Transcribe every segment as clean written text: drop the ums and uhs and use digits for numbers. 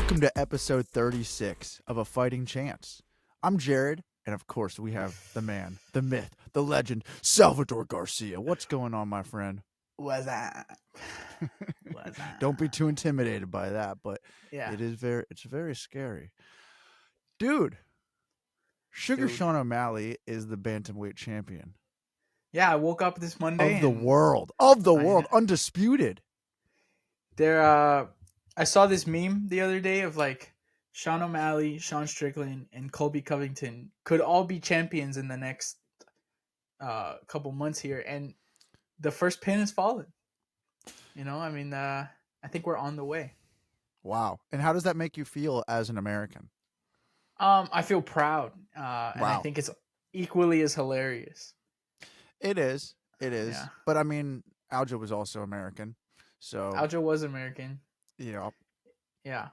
Welcome to episode 36 of A Fighting Chance. I'm Jared, and of course we have the man, the myth, the legend, Salvador Garcia. What's going on, my friend? What's up? What's up? Don't be too intimidated by that, but Yeah. it's very scary. Dude, Sugar Sean O'Malley is the bantamweight champion. Yeah, I woke up this Monday Of the world, undisputed. I saw this meme the other day of like Sean O'Malley, Sean Strickland, and Colby Covington could all be champions in the next couple months here, and the first pin has fallen. You know, I think we're on the way. Wow. And how does that make you feel as an American? I feel proud, and I think it's equally as hilarious. It is. Yeah. But I mean, Aljo was also American. So Aljo was American. Yeah. Yeah.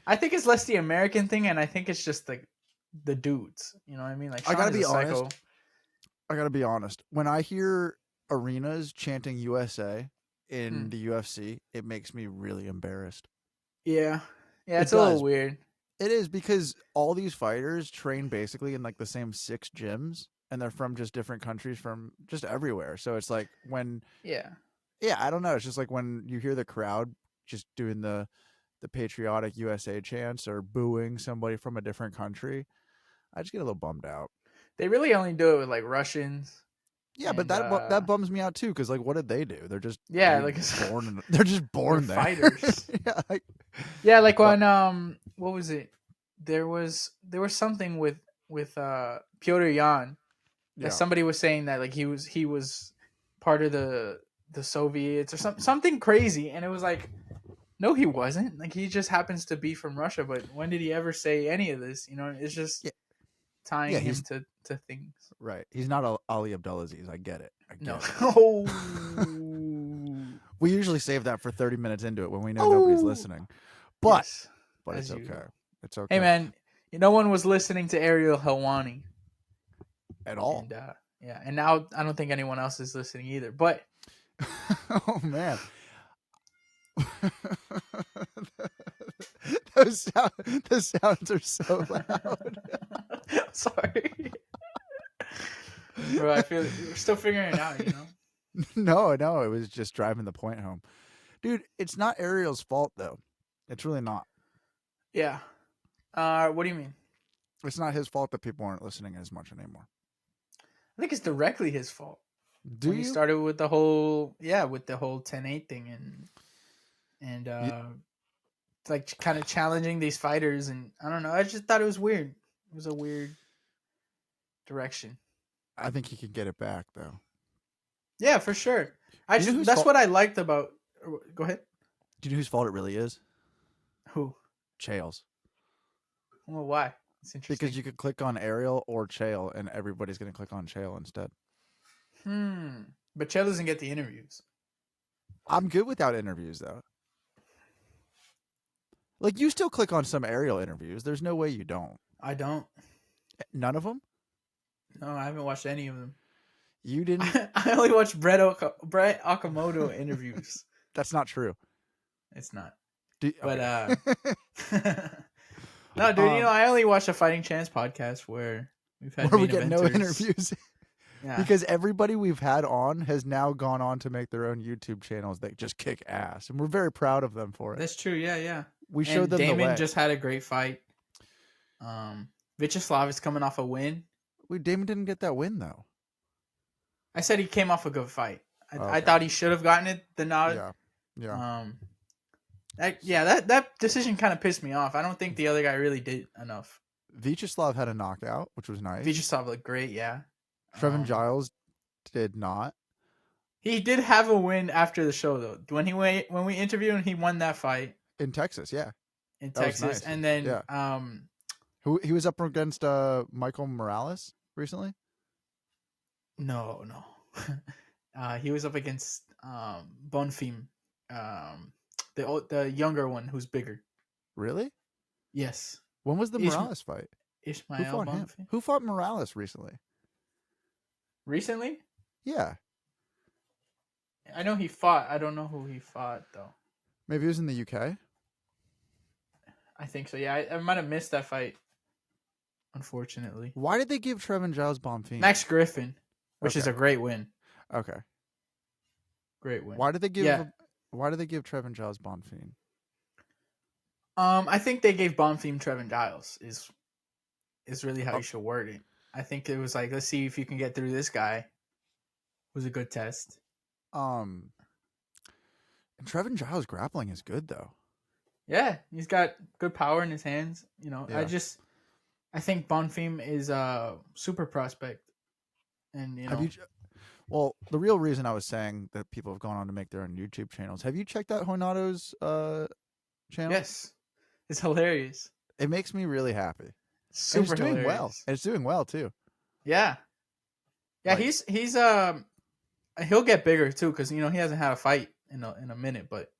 I think it's less the American thing, and I think it's just like the dudes. You know what I mean? Like, Sean I gotta is be a psycho. honest. I gotta be honest. When I hear arenas chanting USA in the UFC, it makes me really embarrassed. Yeah. Yeah, it's a little weird. It is, because all these fighters train basically in like the same 6 gyms, and they're from just different countries, from just everywhere. So it's like when Yeah, I don't know. It's just like when you hear the crowd just doing the patriotic USA chants or booing somebody from a different country, I just get a little bummed out. They really only do it with like Russians. Yeah, but that bums me out too, because like, what did they do? They're just they're just born there. Fighters. Like when what was it? There was something with Pyotr Yan. That somebody was saying that like he was part of the Soviets or something crazy, and it was like, no, he wasn't. Like, he just happens to be from Russia. But when did he ever say any of this? You know, it's just tying him to things. Right. He's not Ali Abdelaziz. I get it. Oh. We usually save that for 30 minutes into it when we know nobody's listening. But it's okay. It's okay. Hey, man, no one was listening to Ariel Helwani. At all. And, and now I don't think anyone else is listening either. But oh, man. the sounds are so loud. Sorry. Bro, I feel we're still figuring it out, you know? No, it was just driving the point home. Dude, it's not Ariel's fault, though. It's really not. Yeah. What do you mean? It's not his fault that people aren't listening as much anymore. I think it's directly his fault. When he started with the whole 10-8 thing and like kind of challenging these fighters, and I don't know, I just thought it was weird. It was a weird direction. I think he could get it back, though. Yeah, for sure. That's what I liked about. Go ahead. Do you know whose fault it really is? Who? Chael's. Well, why? It's interesting. Because you could click on Ariel or Chael, and everybody's going to click on Chael instead. But Chael doesn't get the interviews. I'm good without interviews, though. Like, you still click on some Ariel interviews. There's no way you don't. I don't. None of them? No, I haven't watched any of them. You didn't? I only watched Brett Okamoto interviews. That's not true. It's not. Okay. No, dude, I only watch a Fighting Chance podcast where we get no interviews. Yeah. Because everybody we've had on has now gone on to make their own YouTube channels that just kick ass, and we're very proud of them for it. That's true. Yeah. We showed them Damon the way. just had a great fight. Vyacheslav is coming off a win. Damon didn't get that win, though. I said he came off a good fight. I thought he should have gotten it. The nod. Yeah. That decision kind of pissed me off. I don't think the other guy really did enough. Vyacheslav had a knockout, which was nice. Vyacheslav looked great, yeah. Trevin Giles did not. He did have a win after the show, though. When we interviewed him, he won that fight in Texas. Yeah, in Texas, nice. And then who he was up against Michael Morales recently? No. He was up against Bonfim, the younger one who's bigger. Really? Yes. When was the Morales fight? Ishmael Bonfim. Who fought Morales recently? Recently? Yeah. I know he fought. I don't know who he fought, though. Maybe he was in the UK? I think so. Yeah, I might have missed that fight, unfortunately. Why did they give Trevin Giles Bonfim? Max Griffin, which is Okay. a great win. Okay. Great win. Why did they give Yeah. Trevin Giles Bonfim? I think they gave Bonfim Trevin Giles is really how Oh, you should word it. I think it was like, let's see if you can get through this guy. It was a good test. and Trevin Giles grappling is good though. Yeah, he's got good power in his hands. You know, Yeah. I think Bonfim is a super prospect, and you know, Well, the real reason I was saying that people have gone on to make their own YouTube channels. Have you checked out Hornado's channel? yes, it's hilarious. It makes me really happy. And Super it's doing well. hilarious. And it's doing well too. Yeah, yeah. Like, He's he'll get bigger too because you know he hasn't had a fight in a minute, but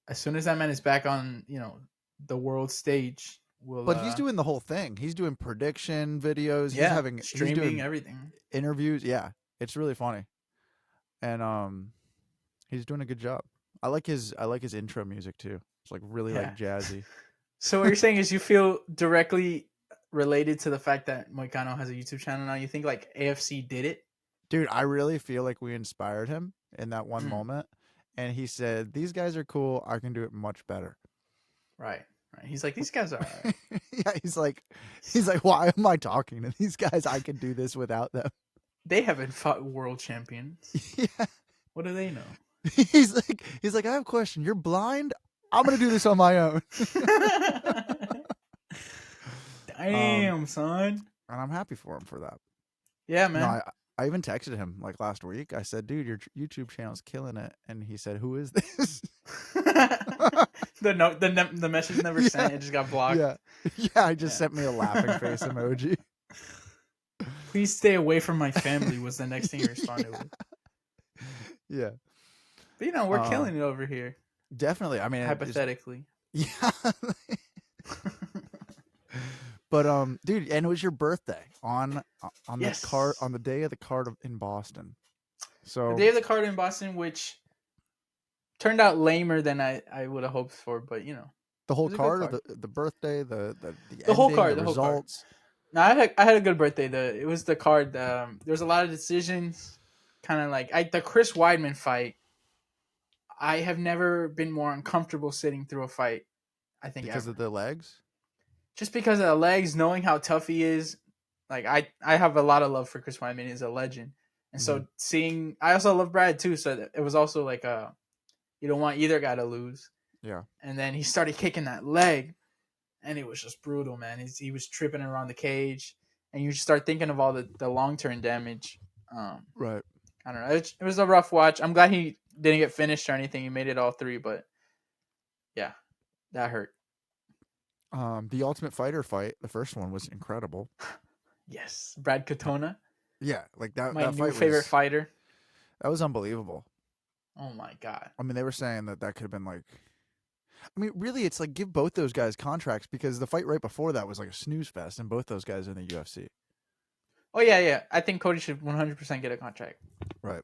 as soon as that man is back on the world stage, we'll. but he's doing the whole thing. He's doing prediction videos. Yeah, He's streaming doing everything. interviews. Yeah, it's really funny, and he's doing a good job. I like his intro music too. It's like really like jazzy. So what you're saying is you feel directly related to the fact that Moicano has a YouTube channel now. You think like AFC did it? Dude, I really feel like we inspired him in that one moment. And he said, "These guys are cool. I can do it much better." Right. He's like, these guys are all right. Yeah, he's like, why am I talking to these guys? I can do this without them. They haven't fought world champions. Yeah. What do they know? He's like, I have a question. You're blind? I'm gonna do this on my own. Damn, son. And I'm happy for him for that. Yeah, man. No, I even texted him like last week. I said, "Dude, your YouTube channel's killing it." And he said, "Who is this?" the message never sent. It just got blocked. Yeah, yeah. I just sent me a laughing face emoji. Please stay away from my family was the next thing he responded with. Yeah, but we're killing it over here. Definitely. I mean, hypothetically. Yeah. But dude, and it was your birthday on the card on the day of the card in Boston. So the day of the card in Boston, which turned out lamer than I would have hoped for, but the whole card, or the birthday, the whole card, the results. No, I had a good birthday. It was the card. There's a lot of decisions, kind of like the Chris Weidman fight. I have never been more uncomfortable sitting through a fight. I think because of the legs. Just because of the legs, knowing how tough he is, like I have a lot of love for Chris Weidman. He's a legend, and so I also love Brad too. So it was also like you don't want either guy to lose. Yeah. And then he started kicking that leg, and it was just brutal, man. He was tripping around the cage, and you just start thinking of all the long term damage. Right. I don't know. It was a rough watch. I'm glad he didn't get finished or anything. He made it all three, but yeah, that hurt. The Ultimate Fighter fight, the first one was incredible. Yes, Brad Katona. Yeah, like that. My that new fight favorite fighter. That was unbelievable. Oh my god. I mean, they were saying that could have been like. I mean, really, it's like give both those guys contracts because the fight right before that was like a snooze fest, and both those guys are in the UFC. Oh yeah. I think Cody should 100% get a contract. Right.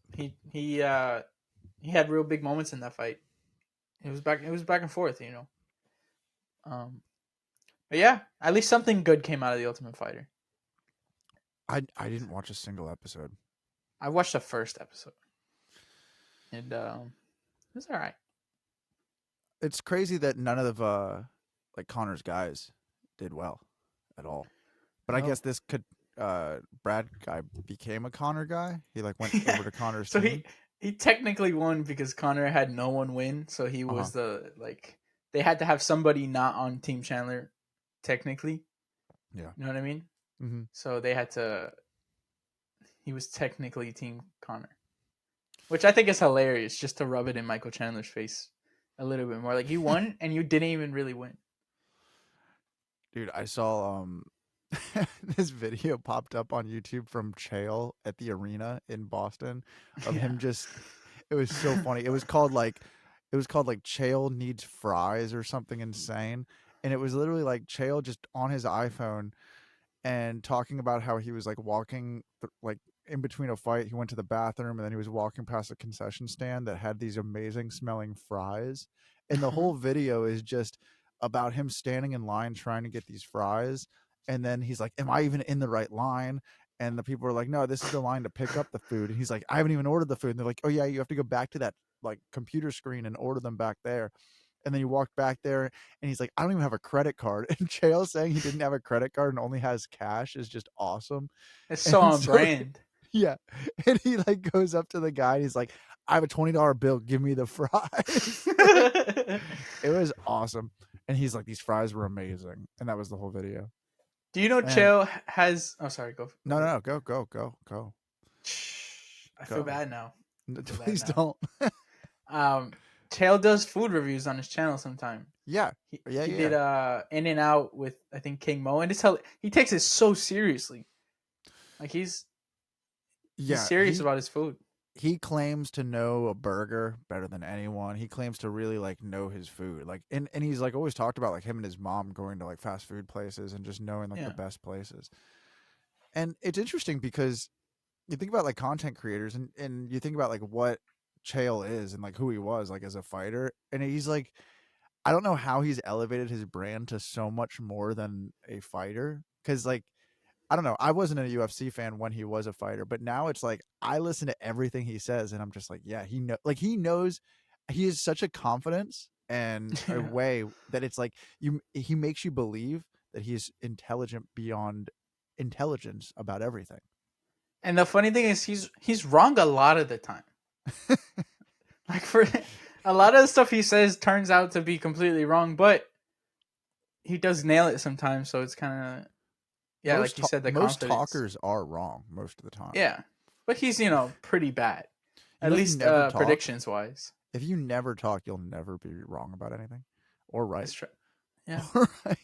He had real big moments in that fight. It was back and forth, But yeah, at least something good came out of the Ultimate Fighter. I didn't watch a single episode. I watched the first episode, and it was all right. It's crazy that none of like Connor's guys did well at all. But I guess this could Brad guy became a Connor guy. He like went over to Connor's so team. he technically won because Connor had no one win, so he was they had to have somebody not on Team Chandler. Technically, yeah, you know what I mean. Mm-hmm. So they had to. He was technically Team Connor, which I think is hilarious, just to rub it in Michael Chandler's face a little bit more. Like you won and you didn't even really win. Dude, I saw this video popped up on YouTube from Chael at the arena in Boston of him just. It was so funny. It was called like Chael needs fries or something insane. And it was literally like Chael just on his iPhone and talking about how he was like walking like in between a fight. He went to the bathroom and then he was walking past a concession stand that had these amazing smelling fries. And the whole video is just about him standing in line trying to get these fries, and then he's like, "Am I even in the right line?" And the people are like, "No, this is the line to pick up the food." And he's like, "I haven't even ordered the food." And they're like, "Oh yeah, you have to go back to that like computer screen and order them back there." And then you walk back there, and he's like, "I don't even have a credit card." And Chael saying he didn't have a credit card and only has cash is just awesome. It's so And on so brand. yeah, and he like goes up to the guy and he's like, "I have a $20 bill. Give me the fries." Like, it was awesome. And he's like, "These fries were amazing," and that was the whole video. Do you know And Chael has? Oh, sorry. Go no, no, ahead. no, go, I feel go. bad now. I feel bad Please now. don't. Um, Chael does food reviews on his channel sometime. Yeah, He yeah, he yeah, did In and Out with I think King Mo, and it's how he takes it so seriously. Like he's yeah. serious about his food. He claims to know a burger better than anyone. He claims to really like know his food. Like and he's like always talked about like him and his mom going to like fast food places and just knowing like the Yeah, best places. And it's interesting because you think about like content creators and you think about like what Chael is and like who he was like as a fighter. And he's like I don't know how he's elevated his brand to so much more than a fighter. Cause like I don't know. I wasn't a UFC fan when he was a fighter, but now it's like I listen to everything he says, and I'm just like, yeah, he knows. He has such a confidence and a yeah. way that it's like you. He makes you believe that he's intelligent beyond intelligence about everything. And the funny thing is, he's wrong a lot of the time. Like for a lot of the stuff he says turns out to be completely wrong, but he does nail it sometimes. So it's kind of yeah, like you said, the Most confidence. talkers are wrong most of the time. Yeah, but he's pretty bad, You at know, if you least never talk, predictions wise. if you never talk, you'll never be wrong about anything, or right, That's true. Yeah, or right.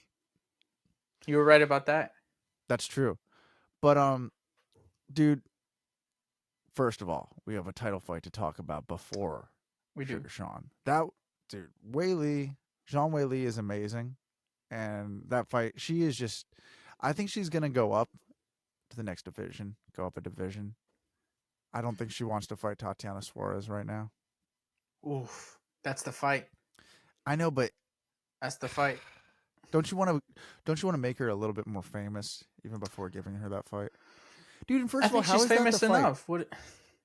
you were right about that. That's true. But dude, first of all, we have a title fight to talk about before We do. Sugar Sean. That dude, Wei Li, Jean Wei Li is amazing, and that fight, she is just. I think she's gonna go up to the next division, go up a division. I don't think she wants to fight Tatiana Suarez right now. Oof, that's the fight. I know, but That's the fight. don't you want to? Don't you want to make her a little bit more famous even before giving her that fight, dude? And I first of all, think how she's is that the famous fight? enough. What?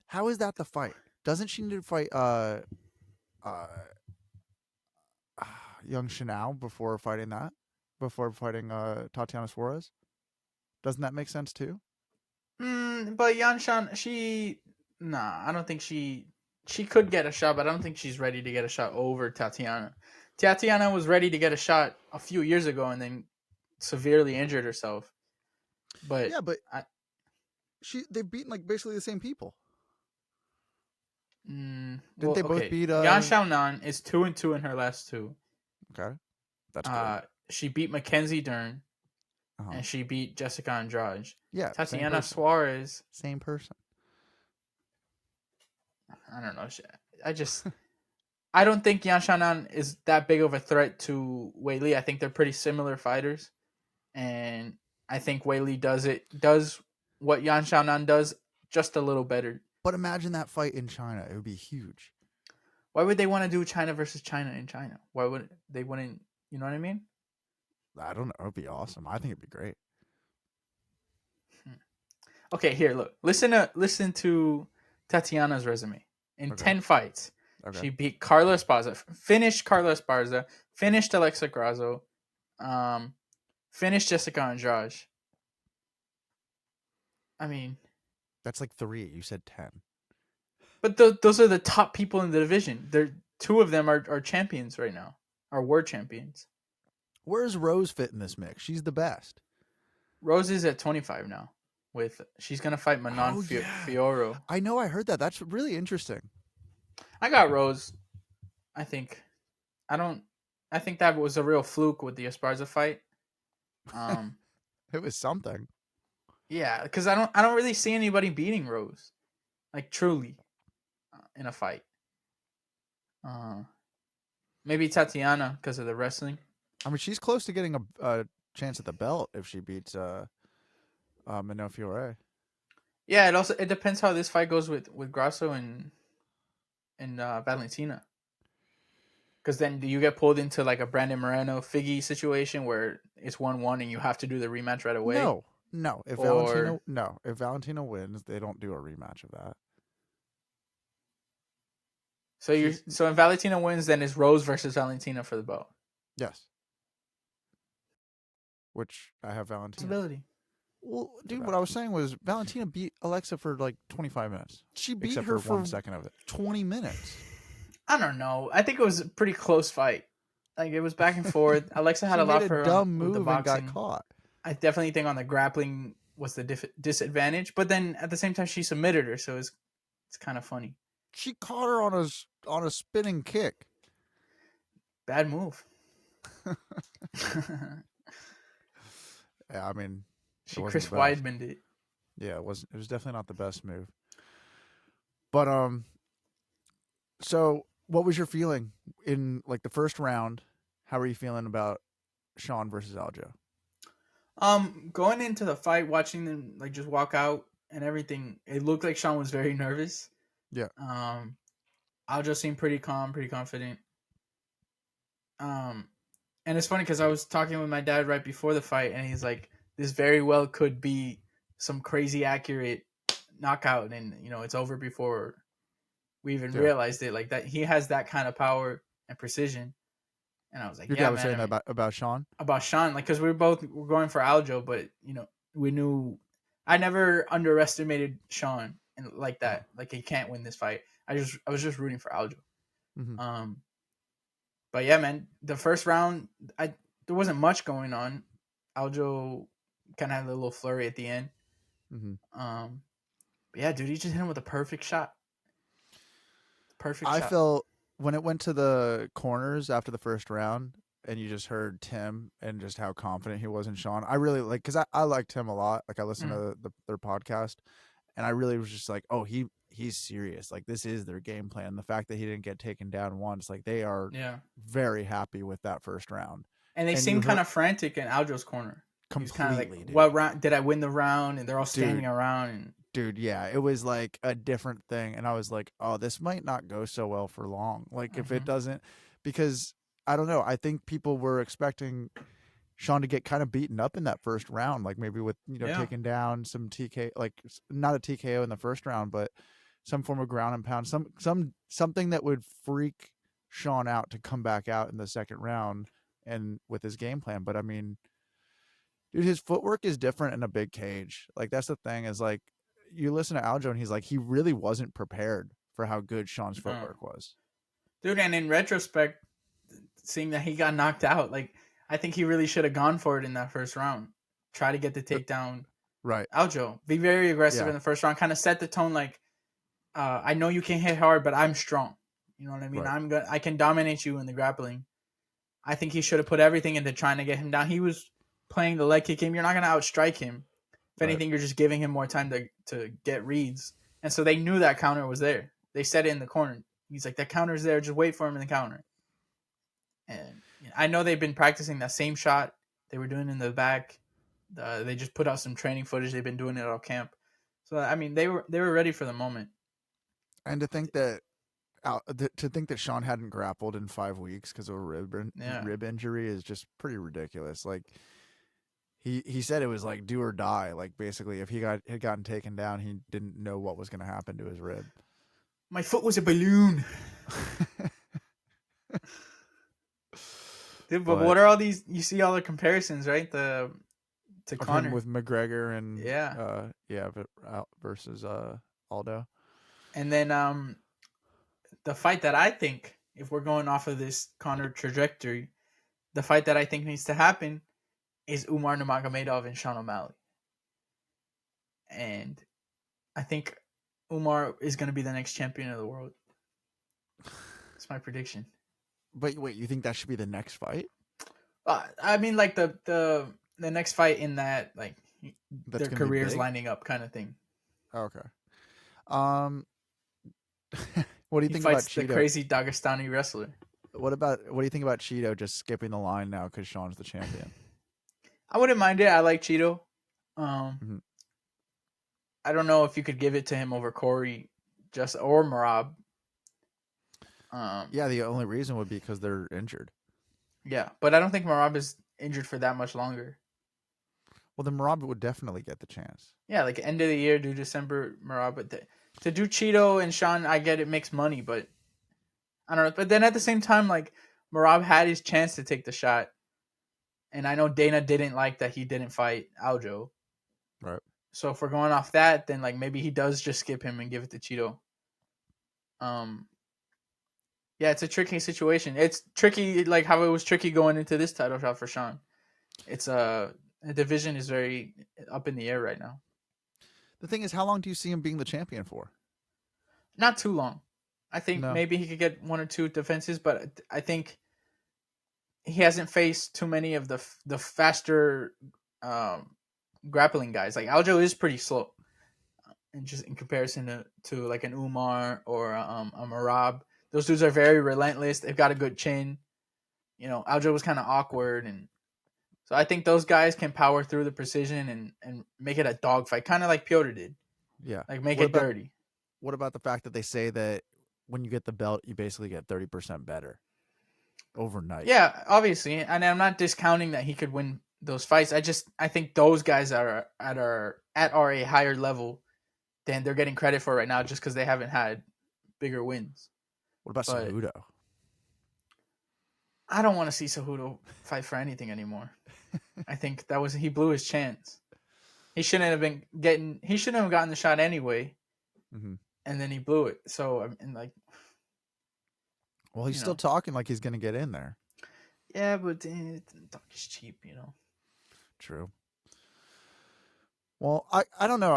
How is that the fight? Doesn't she need to fight uh young Chanel before fighting that? Before fighting Tatiana Suarez? Doesn't that make sense too? But Yanshan, nah, I don't think she could get a shot, but I don't think she's ready to get a shot over Tatiana. Tatiana was ready to get a shot a few years ago and then severely injured herself. But Yeah, but I, they've beaten like basically the same people. Didn't well, they both okay. beat Yan Xiaonan is 2-2 in her last two. Okay. That's good. She beat Mackenzie Dern Uh-huh. and she beat Jessica Andrade. Yeah, same Tatiana person. Suarez, Same person. I don't know. I don't think Yan Xiaonan is that big of a threat to Wei Li. I think they're pretty similar fighters, and I think Wei Li does what Yan Xiaonan does just a little better. But imagine that fight in China. It would be huge. Why would they want to do China versus China in China? Why would they wouldn't? You know what I mean? I don't know. It would be awesome. I think it'd be great. Okay, here, look. Listen to Tatiana's resume. In Okay. 10 fights, Okay. she beat Carla Esparza, finished Carla Esparza, finished Alexa Grasso, finished Jessica Andrade. I mean, That's like 3. You said 10. but those are the top people in the division. They're two of them are champions right now, or were champions. Where's Rose fit in this mix? She's the best. Rose is at 25 now. She's gonna fight Manon Fiorot. I know. I heard that. That's really interesting. I got Rose. I think. I don't. I think that was a real fluke with the Esparza fight. It was something. Yeah, because I don't really see anybody beating Rose, like truly, in a fight. Maybe Tatiana because of the wrestling. I mean, she's close to getting a chance at the belt if she beats Manon Fiore. Yeah, it depends how this fight goes with Grasso and Valentina. Because then do you get pulled into like a Brandon Moreno Figgy situation where it's 1-1 and you have to do the rematch right away? No, no. Or If Valentina wins, they don't do a rematch of that. She's so if Valentina wins, then it's Rose versus Valentina for the belt. yes. Which I have Valentina. Possibility. Well, dude, what I was saying was Valentina beat Alexa for like 25 minutes. She beat her for 1 second of it. 20 minutes. I don't know. I think it was a pretty close fight. Like, it was back and forth. Alexa had She a lot made a for her dumb with the move and boxing. got caught. I definitely think on the grappling was the disadvantage, but then at the same time she submitted her, so it's kind of funny. She caught her on a spinning kick. Bad move. Yeah, I mean, she Chris Weidman'd it. Yeah, it was definitely not the best move. But so what was your feeling in like the first round? How were you feeling about Sean versus Aljo? Going into the fight, watching them like just walk out and everything, it looked like Sean was very nervous. Yeah. Aljo seemed pretty calm, pretty confident. And it's funny because I was talking with my dad right before the fight, and he's like, "This very well could be some crazy accurate knockout, and it's over before we even realized it." Like that, he has that kind of power and precision. And I was like, Your "Yeah, dad was man." saying that about Sean? About Sean, like, because we're going for Aljo, but we knew I never underestimated Sean and like that. Like, he can't win this fight. I was just rooting for Aljo. Mm-hmm. But yeah, man, the first round, there wasn't much going on. Aljo kind of had a little flurry at the end. Mm-hmm. But yeah, dude, he just hit him with a perfect shot. I felt when it went to the corners after the first round, and you just heard Tim and just how confident he was in Sean. I really like because I liked him a lot. Like I listened to their podcast, and I really was just like, oh, he's serious. Like this is their game plan. The fact that he didn't get taken down once, like they are very happy with that first round. And they seemed kind of frantic in Aljo's corner. Completely. Kind of like, what round did I win the round? And they're all standing around. And dude, yeah, it was like a different thing, and I was like, oh, this might not go so well for long. Like if it doesn't, because I don't know. I think people were expecting Sean to get kind of beaten up in that first round, like maybe with taking down some TK, like not a TKO in the first round, but some form of ground and pound, something that would freak Sean out to come back out in the second round and with his game plan. But I mean, dude, his footwork is different in a big cage. Like that's the thing is like you listen to Aljo and he's like he really wasn't prepared for how good Sean's footwork was. Dude, and in retrospect, seeing that he got knocked out, like I think he really should have gone for it in that first round. Try to get the takedown. Right. Aljo, be very aggressive in the first round. Kind of set the tone like, I know you can hit hard, but I'm strong. You know what I mean? Right. I can dominate you in the grappling. I think he should have put everything into trying to get him down. He was playing the leg kick game. You're not going to outstrike him. If anything, you're just giving him more time to get reads. And so they knew that counter was there. They said it in the corner. He's like, that counter's there. Just wait for him in the counter. And I know they've been practicing that same shot they were doing in the back. They just put out some training footage. They've been doing it all camp. So I mean, they were ready for the moment. And to think that Sean hadn't grappled in 5 weeks because of a rib injury is just pretty ridiculous. Like he said it was like do or die. Like basically, if he had gotten taken down, he didn't know what was going to happen to his rib. My foot was a balloon. Dude, but what are all these? You see all the comparisons, right? To Conor with McGregor and versus Aldo. And then the fight that I think, if we're going off of this Conor trajectory, the fight that I think needs to happen is Umar Nurmagomedov and Sean O'Malley. And I think Umar is going to be the next champion of the world. That's my prediction. But wait, you think that should be the next fight? I mean, like the next fight in that, like their careers lining up kind of thing. Okay. What do you think about Cheeto? The crazy Dagestani wrestler. What do you think about Cheeto just skipping the line now because Sean's the champion? I wouldn't mind it. I like Cheeto. I don't know if you could give it to him over Corey, or Marab. Yeah, the only reason would be because they're injured. Yeah, but I don't think Marab is injured for that much longer. Well, then Marab would definitely get the chance. Yeah, like end of the year, do December, Marab. But to do Cheeto and Sean, I get it makes money, but I don't know. But then at the same time, like Marab had his chance to take the shot, and I know Dana didn't like that he didn't fight Aljo. Right. So if we're going off that, then like maybe he does just skip him and give it to Cheeto. Um, yeah, it's a tricky situation. It's tricky, like how it was tricky going into this title shot for Sean. It's the division is very up in the air right now. The thing is, how long do you see him being the champion for? Not too long. I think No. maybe he could get one or two defenses, but I think he hasn't faced too many of the faster um, grappling guys. Like Aljo is pretty slow, and just in comparison to like an Umar or a Marab, those dudes are very relentless. They've got a good chin. You know, Aljo was kind of awkward, and so I think those guys can power through the precision and make it a dogfight, kind of like Piotr did. Yeah. Like make What it about dirty. what about the fact that they say that when you get the belt, you basically get 30% better overnight? Yeah, obviously, and I'm not discounting that he could win those fights. I think those guys are a higher level than they're getting credit for right now, just because they haven't had bigger wins. What about But Cejudo? I don't want to see Cejudo fight for anything anymore. I think he blew his chance. He shouldn't have been getting. He shouldn't have gotten the shot anyway, Mm-hmm. and then he blew it. So and like, Well, he's you still know, talking like he's going to get in there. yeah, but talk is cheap, you know. True. Well, I don't know.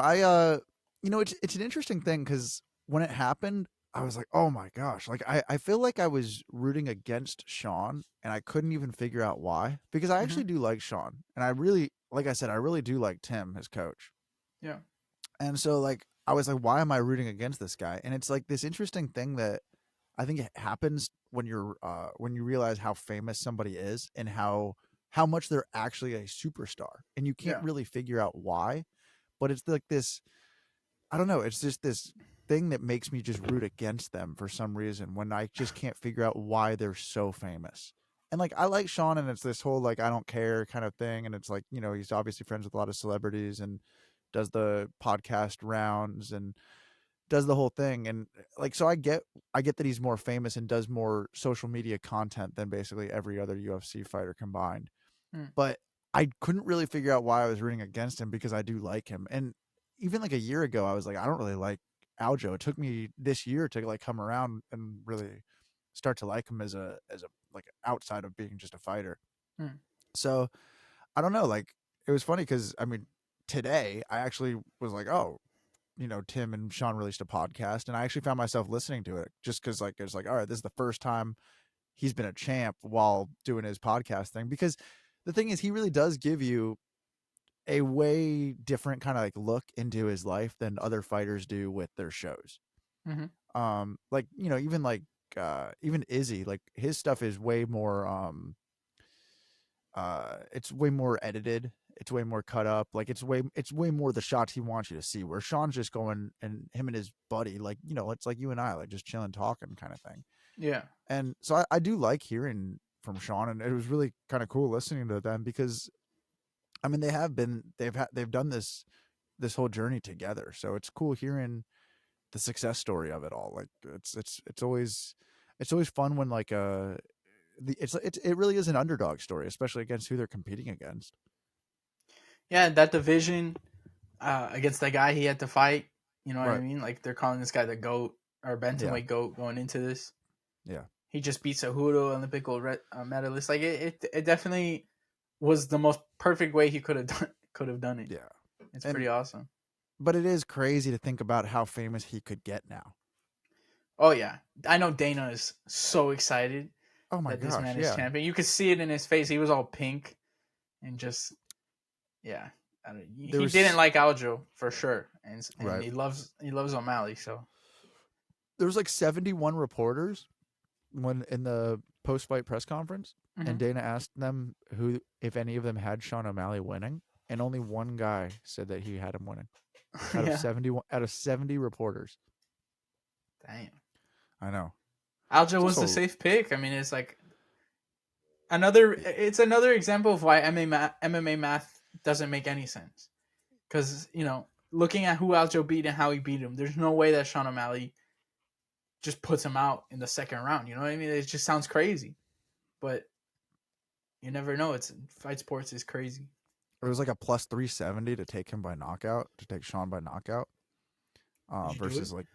It's an interesting thing because when it happened, I was like, oh my gosh. Like I feel like I was rooting against Sean and I couldn't even figure out why. Because I Mm-hmm. actually do like Sean. And I really, like I said, I really do like Tim, his coach. Yeah. And so like I was like, why am I rooting against this guy? And it's like this interesting thing that I think it happens when you realize how famous somebody is and how much they're actually a superstar. And you can't Yeah. really figure out why, but it's like this, I don't know, it's just this thing that makes me just root against them for some reason when I just can't figure out why they're so famous. And like I like Sean and it's this whole like I don't care kind of thing, and it's like, he's obviously friends with a lot of celebrities and does the podcast rounds and does the whole thing, and like so I get that he's more famous and does more social media content than basically every other UFC fighter combined. Mm. But I couldn't really figure out why I was rooting against him because I do like him. And even like a year ago, I was like, I don't really like Aljo. It took me this year to like come around and really start to like him as a like outside of being just a fighter. Mm. So I don't know. Like it was funny because I mean today I actually was like, oh, Tim and Sean released a podcast, and I actually found myself listening to it just because like it's like, all right, this is the first time he's been a champ while doing his podcast thing, because the thing is he really does give you a way different kind of like look into his life than other fighters do with their shows. Mm-hmm. Like, even like even Izzy, like his stuff is way more it's way more edited, it's way more cut up, like it's way more the shots he wants you to see, where Sean's just going and him and his buddy, like, it's like you and I, like just chilling talking kind of thing. Yeah. And so I do like hearing from Sean, and it was really kind of cool listening to them because I mean they've done this whole journey together. So it's cool hearing the success story of it all. Like it's always fun when like it really is an underdog story, especially against who they're competing against. Yeah, that division against the guy he had to fight. You know what I Right. mean? Like they're calling this guy the goat or Yeah. bantamweight goat going into this. Yeah. He just beat Cejudo, Olympic gold medalist. Like it definitely was the most perfect way he could have done it. Yeah. It's And pretty awesome. but it is crazy to think about how famous he could get now. Oh yeah, I know Dana is so excited Oh my that this gosh, man is yeah. champion. You could see it in his face. He was all pink and just yeah. There He didn't was like Aljo for sure, and right. he loves O'Malley. So There was like 71 reporters when in the post-fight press conference, mm-hmm. and Dana asked them who, if any of them had Sean O'Malley winning, and only one guy said that he had him winning Yeah, out of 70 reporters. damn. I know. Aljo It's was the also safe pick. I mean, it's like another example of why MMA math doesn't make any sense. Because, looking at who Aljo beat and how he beat him, there's no way that Sean O'Malley just puts him out in the second round. You know what I mean? It just sounds crazy. But you never know. It's fight sports is crazy. it was like a plus 370 to take him by knockout, to take Sean by knockout. Did you do it? Versus like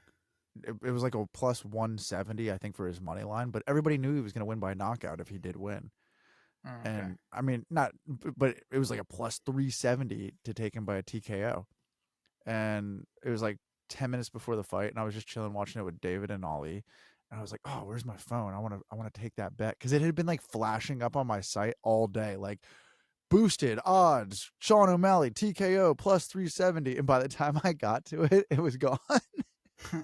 it was like a plus 170, I think, for his money line. But everybody knew he was going to win by knockout if he did win. Oh, okay. And I mean, not, but it was like a plus 370 to take him by a TKO. And it was like 10 minutes before the fight, and I was just chilling watching it with David and Ollie. And I was like, "Oh, where's my phone? I want to take that bet," because it had been like flashing up on my site all day, like boosted odds, Sean O'Malley TKO plus 370. And by the time I got to it, it was gone. I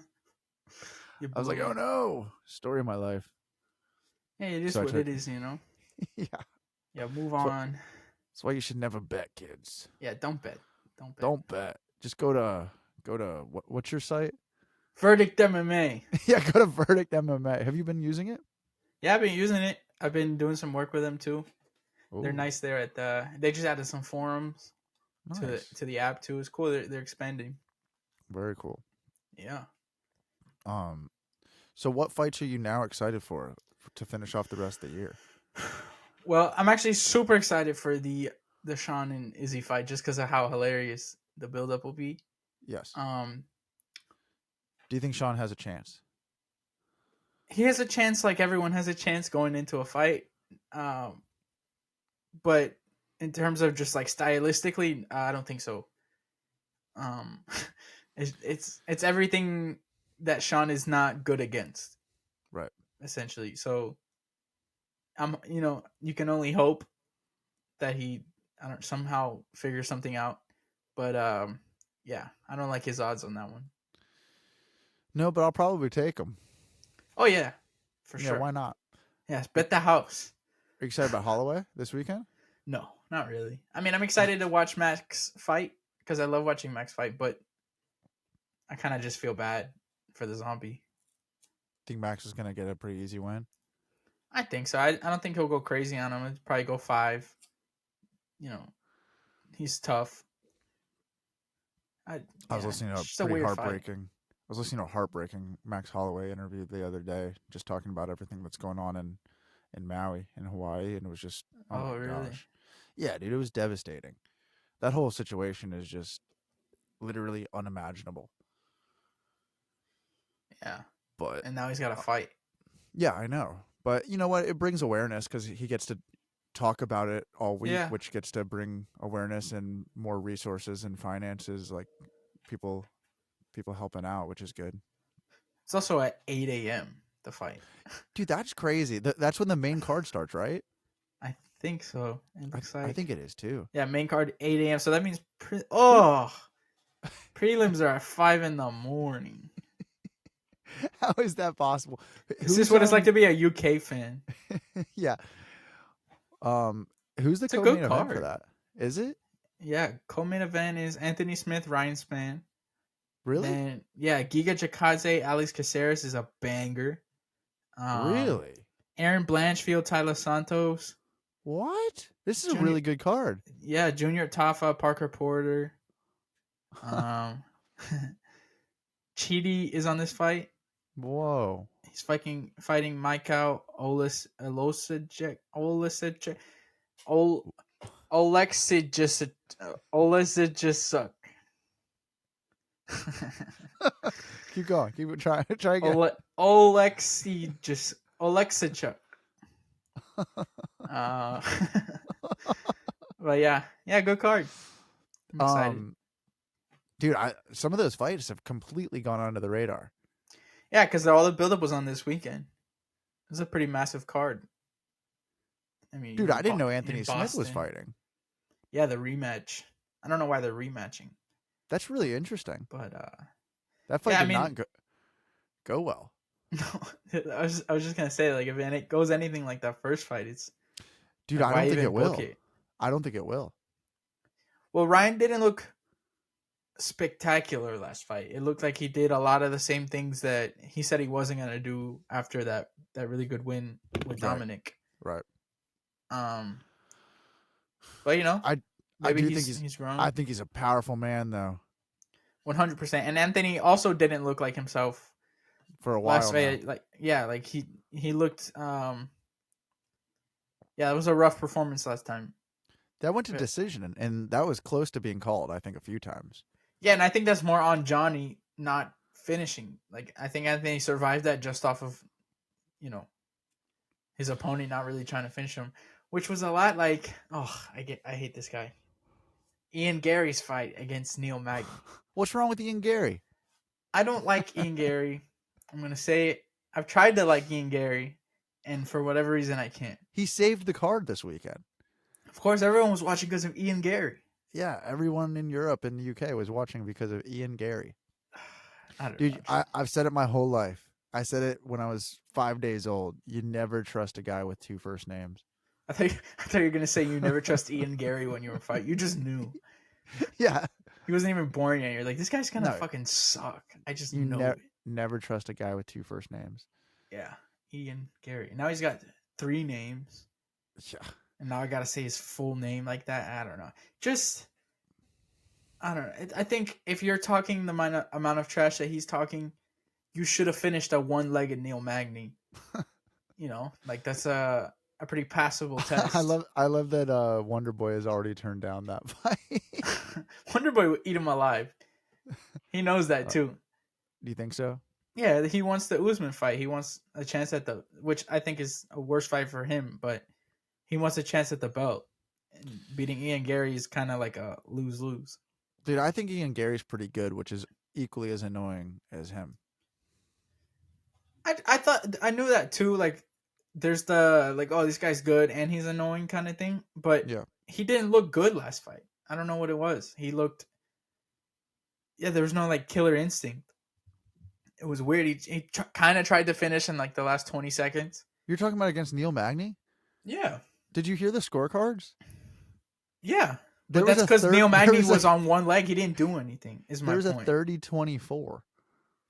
was like, "Oh no!" Story of my life. Hey, it is what it is, Yeah. Yeah, move on. That's why you should never bet, kids. Yeah, don't bet. Don't bet. Don't bet. Just go to what's your site? Verdict MMA. Yeah, go to Verdict MMA. Have you been using it? Yeah, I've been using it. I've been doing some work with them too. Ooh, They're nice there they just added some forums nice. to the app too. It's cool. They're expanding. Very cool. Yeah. So what fights are you now excited for to finish off the rest of the year? Well, I'm actually super excited for the Sean and Izzy fight just because of how hilarious the buildup will be. Yes. Do you think Sean has a chance? He has a chance, like everyone has a chance going into a fight. But in terms of just like stylistically, I don't think so. It's everything that Sean is not good against, right? Essentially. So, you can only hope that he, somehow figure something out. But yeah, I don't like his odds on that one. No, but I'll probably take him. Oh yeah, for sure. Yeah, why not? Yes, bet the house. Are you excited about Holloway this weekend? No, not really. I mean, I'm excited to watch Max fight because I love watching Max fight, but I kind of just feel bad for the zombie. Think Max is gonna get a pretty easy win? I think so. I don't think he'll go crazy on him. He'll probably go 5. He's tough. I was listening to a pretty heartbreaking. I was listening to a heartbreaking Max Holloway interview the other day, just talking about everything that's going on in Maui, in Hawaii, and it was just oh my really? gosh, yeah, dude, it was devastating. That whole situation is just literally unimaginable. Yeah, but and now he's got to fight. Yeah, I know, but you know what? It brings awareness because he gets to talk about it all week, which gets to bring awareness and more resources and finances, like people helping out, which is good. It's also at 8 a.m. the fight. Dude, that's crazy. That's when the main card starts, right? I think so. It looks like. I think it is too. Yeah, main card 8 a.m. So that means prelims are at 5 in the morning. How is that possible? Is this what it's like to be a UK fan? Yeah. Who's the co-main event for that? Is it? Yeah, co-main event is Anthony Smith, Ryan Spann. Really? Then, yeah, Giga Chikadze, Alex Caceres is a banger. Really? Aaron Blanchfield, Tyler Santos. What? This is a really good card. Yeah, Junior Tafa, Parker Porter. Chidi is on this fight. Whoa. He's fighting Michael Oleksiejczuk. Keep going. Keep trying. Try again. Oleksiejczuk. But yeah, good card. I'm excited. Dude, some of those fights have completely gone under the radar. Yeah, because all the buildup was on this weekend. It was a pretty massive card. I mean, dude, I didn't know Anthony Smith was fighting. Yeah, the rematch. I don't know why they're rematching. That's really interesting. But that fight did not go well. No, I was just gonna say, like, if it goes anything like that first fight, it's. Dude, I don't think it will. I don't think it will. Well, Ryan didn't look spectacular last fight. It looked like he did a lot of the same things that he said he wasn't gonna do after that really good win with Right. Dominic. Right. But I maybe do think he's I grown. think he's a powerful man though 100%. And Anthony also didn't look like himself for a last while now. fight. Like he looked. Yeah, it was a rough performance last time. That went to But, decision, and that was close to being called. I think a few times. yeah, and I think that's more on Johnny not finishing. Like I think Anthony survived that just off of you know his opponent not really trying to finish him, which was a lot like I hate this guy. Ian Gary's fight against Neil Magny. What's wrong with Ian Gary? I don't like Ian Gary. I'm gonna say it. I've tried to like Ian Gary, and for whatever reason I can't. He saved the card this weekend. Of course, everyone was watching because of Ian Gary. Yeah, everyone in Europe and the UK was watching because of Ian Gary. I don't Dude, know. I've said it my whole life. I said it when I was 5 days old. You never trust a guy with 2 first names. I thought you were gonna say you never trust Ian Gary when you were fighting. You just knew. Yeah. He wasn't even born yet. You're like, this guy's gonna No. fucking suck. I just You know it. never trust a guy with 2 first names. Yeah, Ian Gary. Now he's got 3 names, Yeah. and now I gotta say his full name like that. I don't know. I don't know. I think if you're talking the amount of trash that he's talking, you should have finished a one-legged Neil Magny. Like that's a pretty passable test. I love that Wonder Boy has already turned down that fight. Wonder Boy would eat him alive. He knows that too. Do you think so? Yeah, he wants the Usman fight. He wants a chance at which I think is a worse fight for him, but he wants a chance at the belt. And beating Ian Gary is kind of like a lose-lose. Dude, I think Ian Gary's pretty good, which is equally as annoying as him. I thought I knew that too. Like, there's the this guy's good and he's annoying kind of thing, but Yeah. he didn't look good last fight. I don't know what it was. He looked, there was no like killer instinct. It was weird. He kind of tried to finish in like the last 20 seconds. You're talking about against Neil Magny? Yeah. Did you hear the scorecards? Yeah. There But was that's a because third- Neil Magny there was on one leg. He didn't do anything, is my There was a point. 30-24.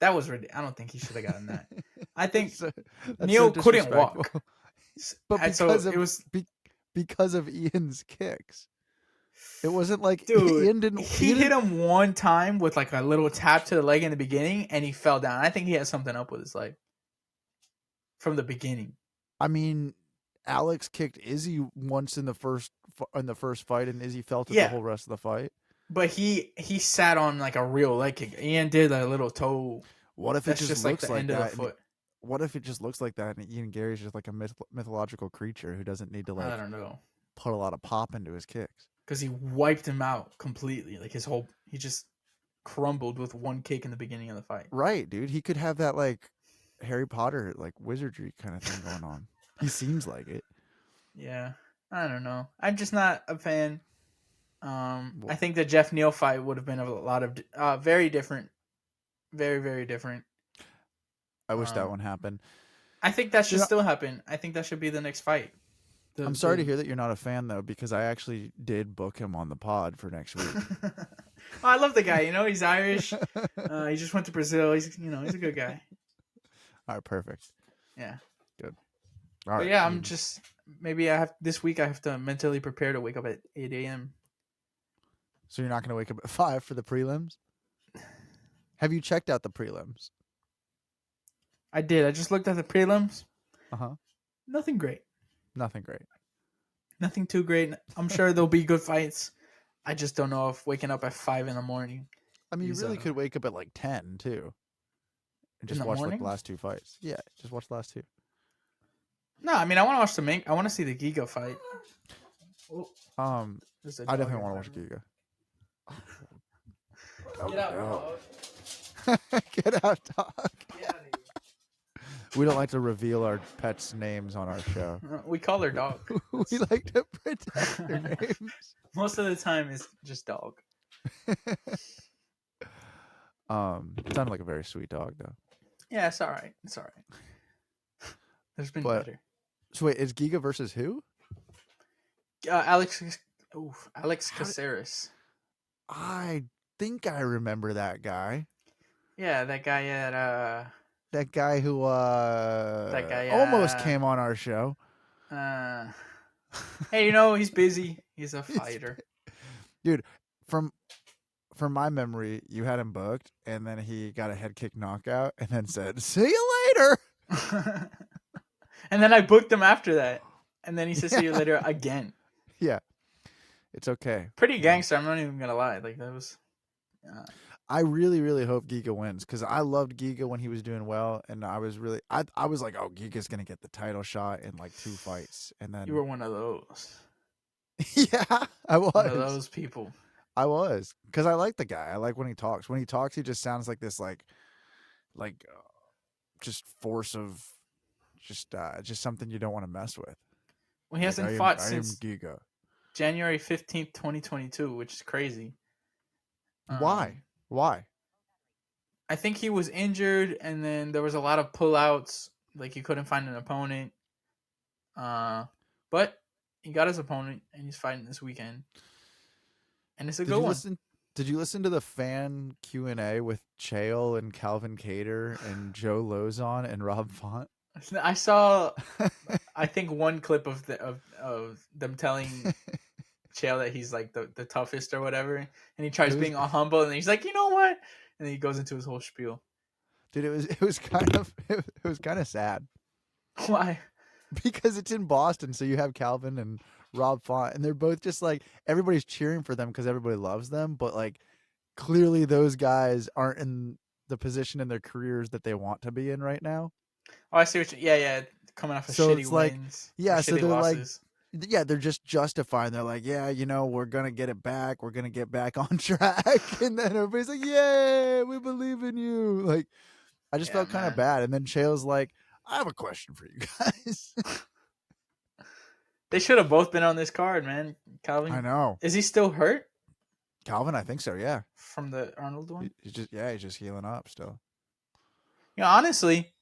That was ridiculous. I don't think he should have gotten that. I think That's Neil so couldn't walk. But because of Ian's kicks. It wasn't like Dude, Ian he hit him one time with like a little tap to the leg in the beginning, and he fell down. I think he had something up with his leg from the beginning. I mean, Alex kicked Izzy once in the first fight, and Izzy felt it the whole rest of the fight. But he sat on like a real leg kick. Ian did a little toe. What if it just looks like the end that? of the foot? What if it just looks like that, and Ian Gary's just like a mythological creature who doesn't need to I don't know. Put a lot of pop into his kicks? Because he wiped him out completely. Like he just crumbled with one kick in the beginning of the fight. Right, dude. He could have that like Harry Potter like wizardry kind of thing going on. He seems like it. Yeah, I don't know. I'm just not a fan. I think the Jeff Neal fight would have been a lot of very different, very very different. I wish that one happened. I think that should still happen. I think that should be the next fight. I'm sorry to hear that you're not a fan though, because I actually did book him on the pod for next week. I love the guy. He's Irish. He just went to Brazil. He's a good guy. All right, perfect. Yeah, good. All right. Yeah, I'm just maybe this week I have to mentally prepare to wake up at 8 a.m. So you're not going to wake up at 5 for the prelims? Have you checked out the prelims? I did. I just looked at the prelims. Nothing great. Nothing great. Nothing too great. I'm sure there'll be good fights. I just don't know if waking up at 5 in the morning. I mean, you really could wake up at like 10 too, and just watch like the last 2 fights. Yeah, just watch the last 2. No, I mean I want to watch the main. I want to see the Giga fight. I definitely want to watch Giga. Get out, dog. Get out, dog. Get out of here. We don't like to reveal our pets' names on our show. We call her dog. We like to protect their names. Most of the time, it's just dog. It sounded like a very sweet dog, though. Yeah, it's all right. It's all right. There's been better. So wait, is Giga versus who? Alex Caceres. I think I remember that guy. Yeah, that guy at That guy who that guy almost came on our show. uh hey, he's busy. He's a It's- fighter. Dude, from my memory, you had him booked, and then he got a head kick knockout, and then said, "See you later." And then I booked him after that. And then he said, Yeah, "See you later" again. yeah, it's okay. Pretty You know, gangster. I'm not even gonna lie. Like that was. I really, really hope Giga wins because I loved Giga when he was doing well, and I was like, oh, Giga's gonna get the title shot in like 2 fights, and You then were one of those. yeah, I One of was. those people. I was because I like the guy. I like when he talks. When he talks, he just sounds like this, like just force of just something you don't want to mess with. Well, he Like hasn't fought I am since Giga. January 15th, 2022, which is crazy. Why? Why? I think he was injured, and then there was a lot of pullouts. Like he couldn't find an opponent. But he got his opponent, and he's fighting this weekend, and it's a Did good you one. listen? Did you listen to the fan Q&A with Chael and Calvin Cater and Joe Lozon and Rob Font? I saw, I think one clip of of them telling Chael that he's like the toughest or whatever, and he It tries was, being all humble, and he's like, you know what, and then he goes into his whole spiel. dude. It was kind of it was kind of sad Why? because it's in Boston, so you have Calvin and Rob Font, and they're both just like everybody's cheering for them because everybody loves them, but like clearly those guys aren't in the position in their careers that they want to be in right now. Oh, I see what you. Yeah, yeah. Coming off of So shitty it's like, wins or yeah, so shitty they're like, losses. yeah, they're just justifying. They're like, yeah, we're gonna get it back. We're gonna get back on track. And then everybody's like, yay, we believe in you. Like, I just Yeah, felt kind of man. bad. And then Chael's like, I have a question for you guys. They should have both been on this card, man. I Calvin, know. is he still hurt Calvin, I think so, yeah. from the Arnold one? He's just healing up still. Honestly,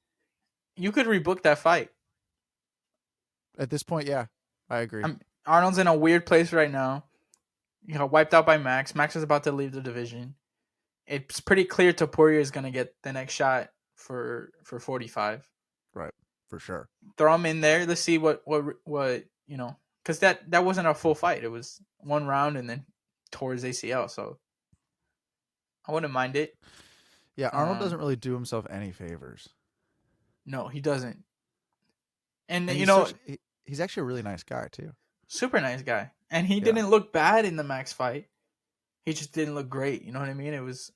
you could rebook that fight. At this point, yeah, I agree. Arnold's in a weird place right now. He got wiped out by Max. Max is about to leave the division. It's pretty clear Topuria is gonna get the next shot for 45. Right, for sure. Throw him in there. Let's see what because that wasn't a full fight. It was one round and then tore his ACL. So I wouldn't mind it. Yeah, Arnold doesn't really do himself any favors. No, he doesn't. And And he's actually a really nice guy too. super nice guy. And he Yeah. didn't look bad in the Max fight. He just didn't look great. You know what I mean? It was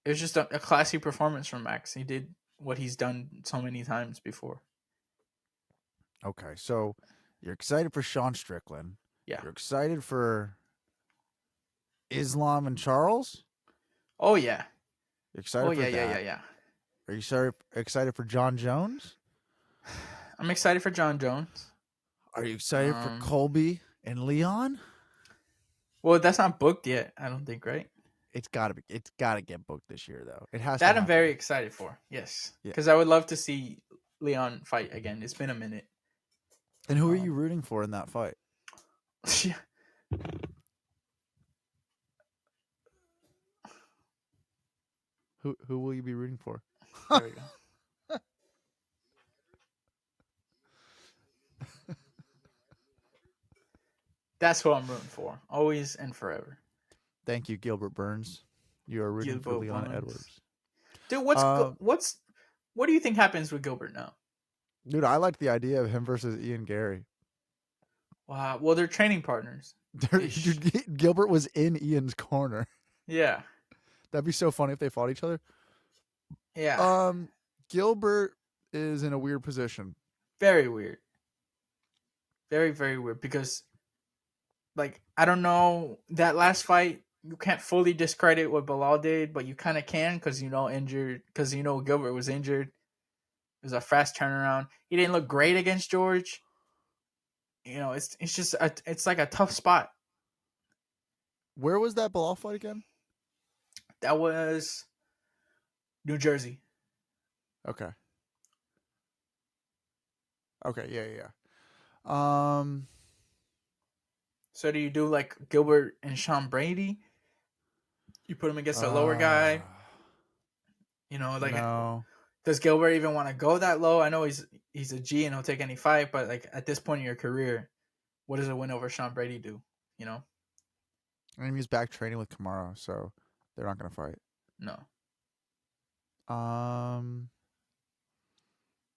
just a classy performance from Max. He did what he's done so many times before. Okay, so you're excited for Sean Strickland. Yeah. You're excited for Islam and Charles. Oh yeah. You're excited Oh for yeah, that. yeah. Are you excited for John Jones? I'm excited for John Jones. Are you excited for Colby and Leon? Well, that's not booked yet. I don't think, right? It's gotta get booked this year though. It has to That I'm happen. very excited for. Yes, Yeah. because I would love to see Leon fight again. It's been a minute. And who are you rooting for in that fight? Yeah. Who will you be rooting for? There we go. That's who I'm rooting for, always and forever. Thank you, Gilbert Burns. You are rooting for Leon Edwards. Dude, what do you think happens with Gilbert now? Dude, I like the idea of him versus Ian Gary. Wow. Well, they're training partners. Dude, Gilbert was in Ian's corner. Yeah. That'd be so funny if they fought each other. Yeah. Gilbert is in a weird position. Very weird. Very, very weird because, like, I don't know, that last fight, you can't fully discredit what Bilal did, but you kind of can because Gilbert was injured. It was a fast turnaround. He didn't look great against George. It's just it's like a tough spot. Where was that Bilal fight again? That was New Jersey. Okay. Okay, yeah. So do you do like Gilbert and Sean Brady? You put him against a lower Uh, guy. You know, like no. does Gilbert even want to go that low? I know he's a G and he'll take any fight, but like at this point in your career, what does a win over Sean Brady do? You know, I mean, he's back training with Kamara, so they're not gonna fight. no, Um,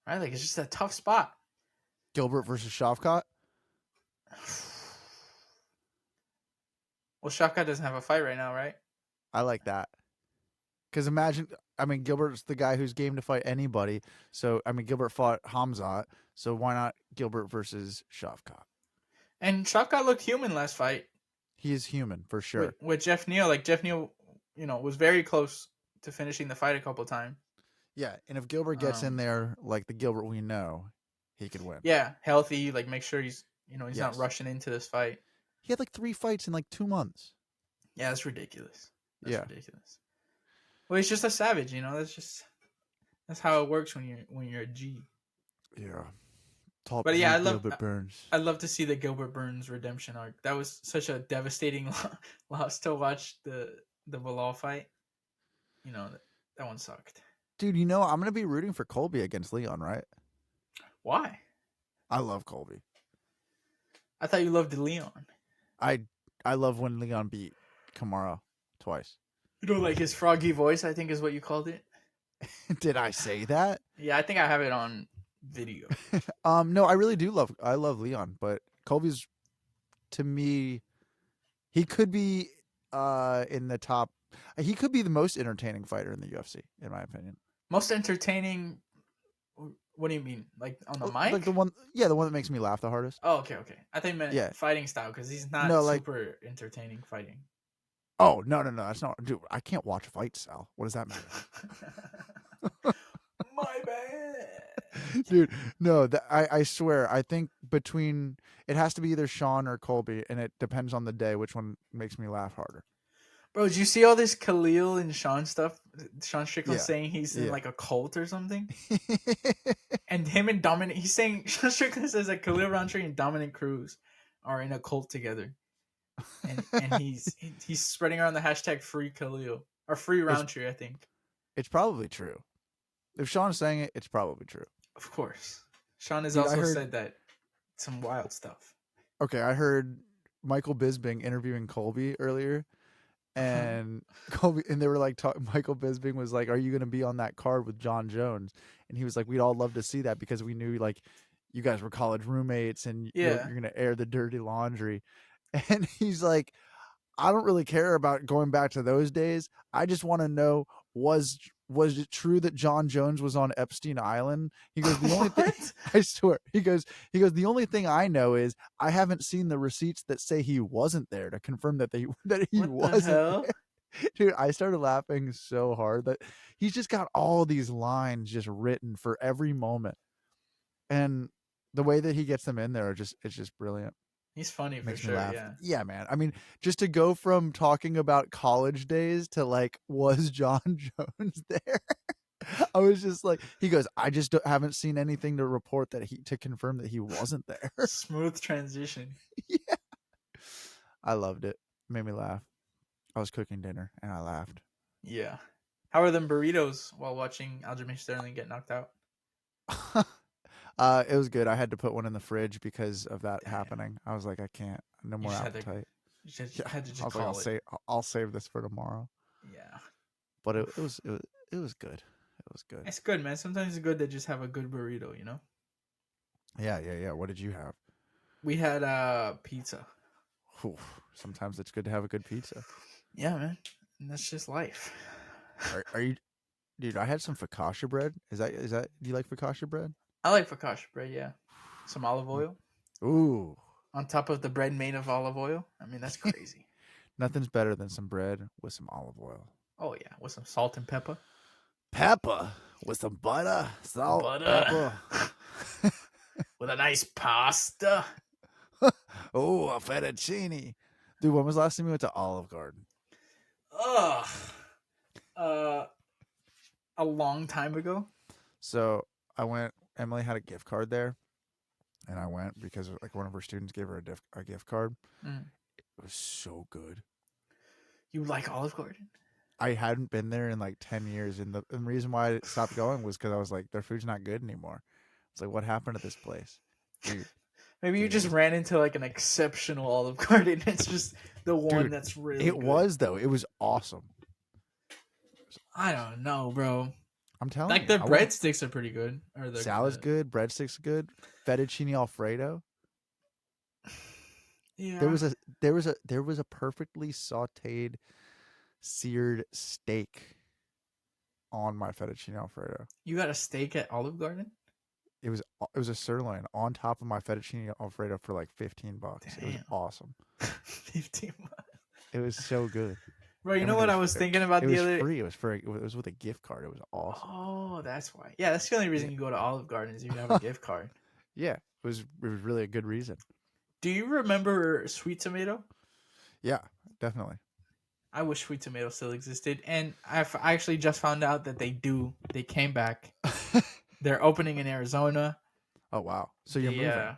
right? Like it's just a tough spot. Gilbert versus Shavkat. Well, Shaka doesn't have a fight right now, right? I like that. Because imagine, I mean, Gilbert's the guy who's game to fight anybody. So, I mean, Gilbert fought Hamzat. So, why not Gilbert versus Shavkat? And Shaka looked human last fight He is human, for sure. with Jeff Neal. Like Jeff Neal, was very close to finishing the fight a couple times. Yeah. And if Gilbert gets in there like the Gilbert we know, he could win. Yeah, healthy. Like make sure he's he's not Yes. rushing into this fight. He had like 3 fights in like 2 months. Yeah, that's ridiculous. That's Yeah. ridiculous. Well, he's just a savage. That's how it works when you're a G. Yeah. Top But yeah, Gilbert Burns. I'd love to see the Gilbert Burns redemption arc. That was such a devastating loss to watch the Bilal fight. That one sucked. Dude, I'm going to be rooting for Colby against Leon, right? Why? I love Colby. I thought you loved Leon. I love when Leon beat Kamara twice. Like his froggy voice, I think is what you called it. Did I say that? Yeah, I think I have it on video. No, I really do I love Leon, but Colby's, to me, he could be in the top. He could be the most entertaining fighter in the UFC, in my opinion. Most entertaining. What do you mean? Like on the mic? Like the one that makes me laugh the hardest. Oh, okay. I think meant fighting style because he's not super entertaining fighting. Oh no, that's not, dude. I can't watch fights, Sal. What does that matter? My bad, dude. No, I swear. I think between it has to be either Sean or Colby, and it depends on the day which one makes me laugh harder. Bro, did you see all this Khalil and Sean stuff? Sean Strickland saying he's in like a cult or something. And him and Dominic, he's saying Sean Strickland says that Khalil Roundtree and Dominic Cruz are in a cult together, and he's spreading around the hashtag Free Khalil or Free Roundtree. I think it's probably true. If Sean's saying it, it's probably true. Of course, Sean has also said that some wild stuff. Okay, I heard Michael Bisping interviewing Colby earlier. And Colby, and they were like, Michael Bisping was like, "Are you going to be on that card with John Jones?" And he was like, "We'd all love to see that because we knew like you guys were college roommates and you're going to air the dirty laundry." And he's like, "I don't really care about going back to those days. I just want to know was it true that John Jones was on Epstein Island?" He goes, "The only thing I swear." He goes, "The only thing I know is I haven't seen the receipts that say he wasn't there to confirm that he wasn't there." Dude, I started laughing so hard that he's just got all these lines just written for every moment, and the way that he gets them in there it's just brilliant. He's funny for sure. Yeah, man. I mean, just to go from talking about college days to like, was John Jones there? I was just like, he goes, "I just haven't seen anything to report to confirm that he wasn't there." Smooth transition. Yeah, I loved it. Made me laugh. I was cooking dinner and I laughed. Yeah. How are them burritos while watching Aljamain Sterling get knocked out? It was good. I had to put one in the fridge because of that happening. I was like, I can't. No more appetite. Had to just call it. I'll save this for tomorrow. Yeah. But it was good. It was good. It's good, man. Sometimes it's good to just have a good burrito, Yeah. What did you have? We had pizza. Whew. Sometimes it's good to have a good pizza. Yeah, man. And that's just life. Are you, dude? I had some focaccia bread. Is that? Do you like focaccia bread? I like focaccia bread. Yeah, some olive oil. Ooh. On top of the bread made of olive oil. I mean, that's crazy. Nothing's better than some bread with some olive oil. Oh yeah, with some salt and pepper. Pepper with some butter, salt, pepper. With a nice pasta. Oh, a fettuccine. Dude, when was the last time you went to Olive Garden? A long time ago. So I went. Emily had a gift card there, and I went because like one of her students gave her a gift card. Mm. It was so good. You like Olive Garden? I hadn't been there in like 10 years, and the reason why I stopped going was because I was like, their food's not good anymore. It's like, what happened to this place, dude? Maybe you Dude, it just was, ran into like an exceptional Olive Garden. It's just the one dude, that's really it good. was though. It was awesome. It was I awesome. don't know, bro. I'm telling Like you, the I wouldn't. breadsticks are pretty good. Or Salad's the good, breadsticks good, fettuccine alfredo. There yeah. was a there was a perfectly sautéed seared steak on my fettuccine alfredo. You got a steak at Olive Garden? It was a sirloin on top of my fettuccine alfredo for like $15. It was Damn. awesome. 15 bucks. It was so good. Bro, you And know like what I was thinking about it the was other. free. It was with a gift card. It was awesome. Oh, that's why. Yeah, that's the only reason you go to Olive Garden is if you have a gift card. Yeah, it was really a good reason. Do you remember Sweet Tomato? Yeah, definitely. I wish Sweet Tomato still existed, and I actually just found out that they do. They came back. They're opening in Arizona. Oh wow. So you're moving.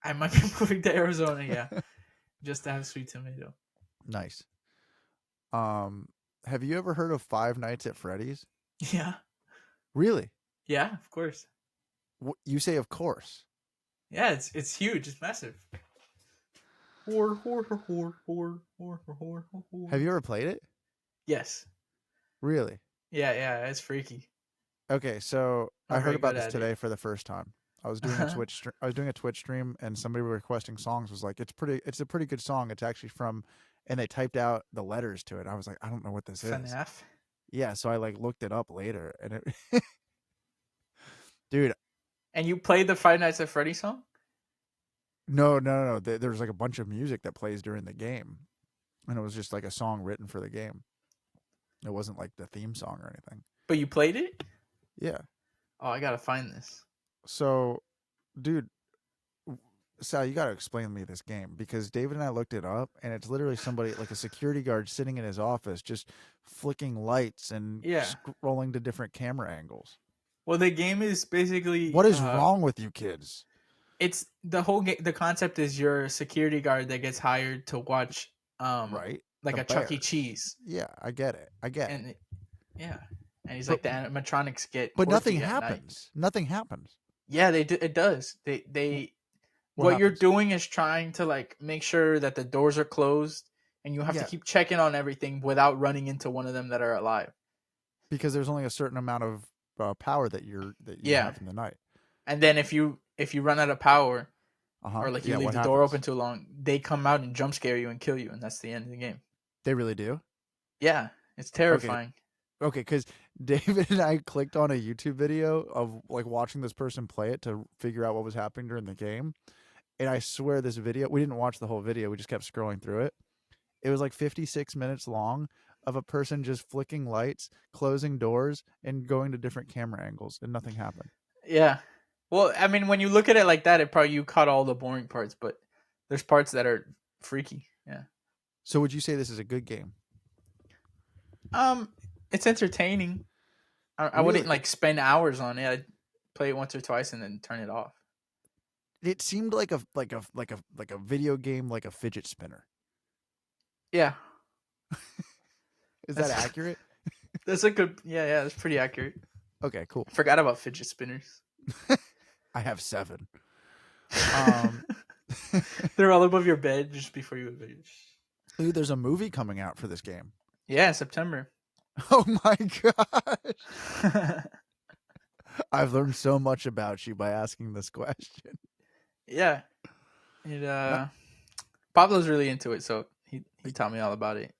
I might be moving to Arizona, yeah, just to have Sweet Tomato. Nice. Have you ever heard of Five Nights at Freddy's? Yeah, Really? yeah, of course. You say of course. Yeah, it's huge. It's massive. Whore, whore, whore, whore, whore, whore, whore. Have you ever played it? Yes. Really? Yeah, it's freaky. Okay, so I Not heard very about good this at today it. for the first time. I was doing a I was doing a Twitch stream, and somebody requesting songs was like, it's a pretty good song. It's actually from," and they typed out the letters to it. I was like, I don't know what this is. FNAF. Yeah, so I like looked it up later, and it, dude, And you played the Five Nights at Freddy song? no. There's like a bunch of music that plays during the game, and it was just like a song written for the game. It wasn't like the theme song or anything. But you played it? Yeah. Oh, I gotta find this. So, dude, Sal, you got to explain to me this game because David and I looked it up, and it's literally somebody like a security guard sitting in his office, just flicking lights and Yeah. scrolling to different camera angles. Well, the game is basically What is wrong with you kids? It's the whole game. The concept is you're a security guard that gets hired to watch, Right? like The a Chuck E. bears. Cheese, Yeah, I get it. and yeah, and he's But like the animatronics get but nothing quirky at night. happens. Nothing happens. Yeah, they do. It does. What What you're happens? doing is trying to like make sure that the doors are closed, and you have to Yeah, keep checking on everything without running into one of them that are alive. because there's only a certain amount of power that you Yeah, have in the night. and then if you run out of power, Uh-huh. or like you Yeah, leave what the door happens? open too long, they come out and jump scare you and kill you, and that's the end of the game. They really do? Yeah, it's Okay. terrifying. Okay, because David and I clicked on a YouTube video of like watching this person play it to figure out what was happening during the game. And I swear this video, we didn't watch the whole video, we just kept scrolling through it. It was like 56 minutes long of a person just flicking lights, closing doors, and going to different camera angles, and nothing happened. Yeah. Well, I mean, when you look at it like that, it probably you caught all the boring parts, but there's parts that are freaky. Yeah. So would you say this is a good game? It's entertaining. I wouldn't Really? like spend hours on it. I'd play it once or twice and then turn it off. It seemed like a video game, like a fidget spinner. Yeah. Is that That's accurate? that's a good. Yeah, that's pretty accurate. Okay, cool. Forgot about fidget spinners. I have 7. They're all above your bed just before you go to bed. Dude, there's a movie coming out for this game. Yeah, September. Oh my gosh. I've learned so much about you by asking this question. Yeah. It Pablo's really into it, so he taught me all about it.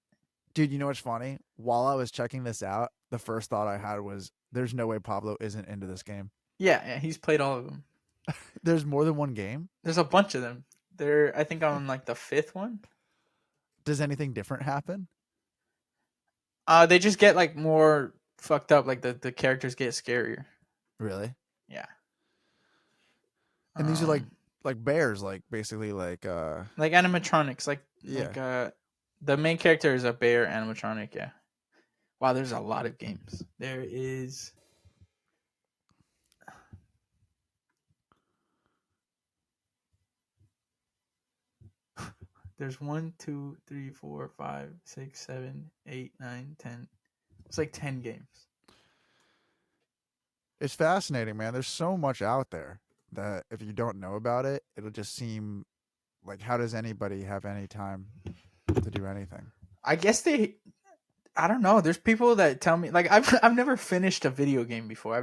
Dude, you know what's funny? While I was checking this out, the first thought I had was, there's no way Pablo isn't into this game. Yeah, he's played all of them. There's more than one game? There's a bunch of them. They're I think on like the 5th one. Does anything different happen? They just get like more fucked up. Like the characters get scarier. Really? Yeah. And these are like bears, like basically like animatronics. yeah. The main character is a bear animatronic. Yeah. Wow, there's a lot of games. There is. There's 1, 2, 3, 4, 5, 6, 7, 8, 9, 10. It's like 10 games. It's fascinating, man. There's so much out there that if you don't know about it, it'll just seem like, how does anybody have any time to do anything? I guess I don't know. There's people that tell me like I've never finished a video game before.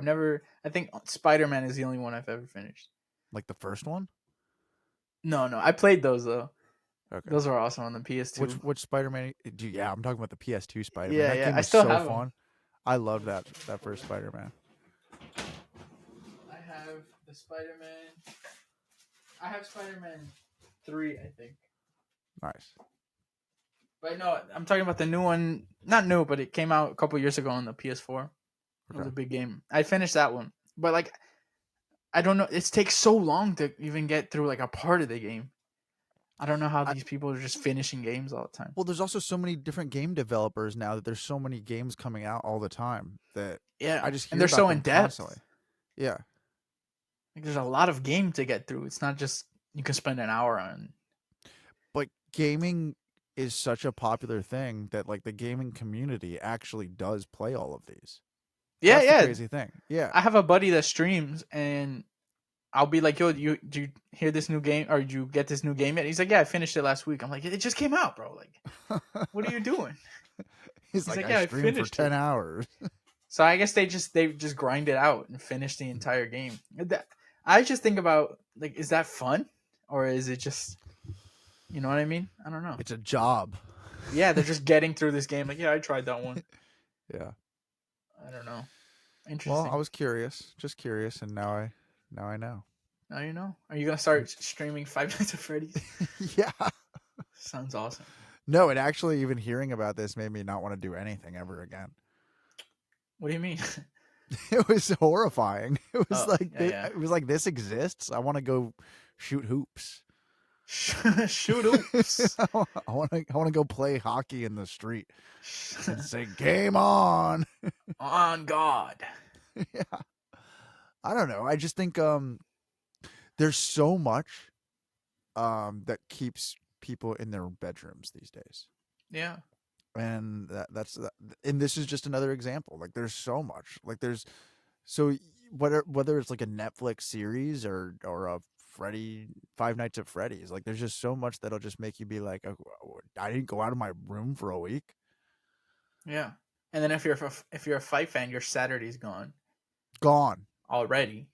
I think Spider-Man is the only one I've ever finished. Like the first one? No, I played those though. Okay. Those are awesome on the PS2. Which Spider-Man? Yeah, I'm talking about the PS2 Spider-Man. Yeah, That yeah. game I was still so have fun. them. I loved that first Spider-Man. I have the Spider-Man. I have Spider-Man 3, I think. Nice. But no, I'm talking about the new one. Not new, but it came out a couple years ago on the PS4. It was a big game. I finished that one. But like, I don't know. It takes so long to even get through like a part of the game. I don't know how these people are just finishing games all the time. Well, there's also so many different game developers now that there's so many games coming out all the time that Yeah, I just hear and they're about so them in depth. constantly. Yeah. Like, there's a lot of game to get through. It's not just you can spend an hour on. But gaming is such a popular thing that like the gaming community actually does play all of these. Yeah, That's yeah. the crazy thing. Yeah. I have a buddy that streams, and I'll be like, "Yo, do you hear this new game, or did you get this new game yet?" He's like, "Yeah, I finished it last week." I'm like, "It just came out, bro. Like, what are you doing?" He's like, "Yeah, I I streamed for finished 10 it." hours. So I guess they just grind it out and finish the entire game. I just think about like, is that fun, or is it just, you know what I mean? I don't know. It's a job. Yeah, they're just getting through this game. Like, yeah, I tried that one. Yeah. I don't know. Interesting. Well, I was curious, just curious, and now I know. Now you know. Are you gonna start streaming Five Nights at Freddy's? Yeah. Sounds awesome. No, and actually, even hearing about this made me not want to do anything ever again. What do you mean? It was horrifying. It was yeah. It was like, this exists. I want to go shoot hoops. Shoot hoops. I want to go play hockey in the street and say game on. On God. Yeah. I don't know. I just think there's so much that keeps people in their bedrooms these days. Yeah. And and this is just another example. Like, there's so much. Like, there's so whether it's like a Netflix series or a Five Nights at Freddy's, like, there's just so much that'll just make you be like, oh, I didn't go out of my room for a week. Yeah. And then if you're a fight fan, your Saturday's gone already.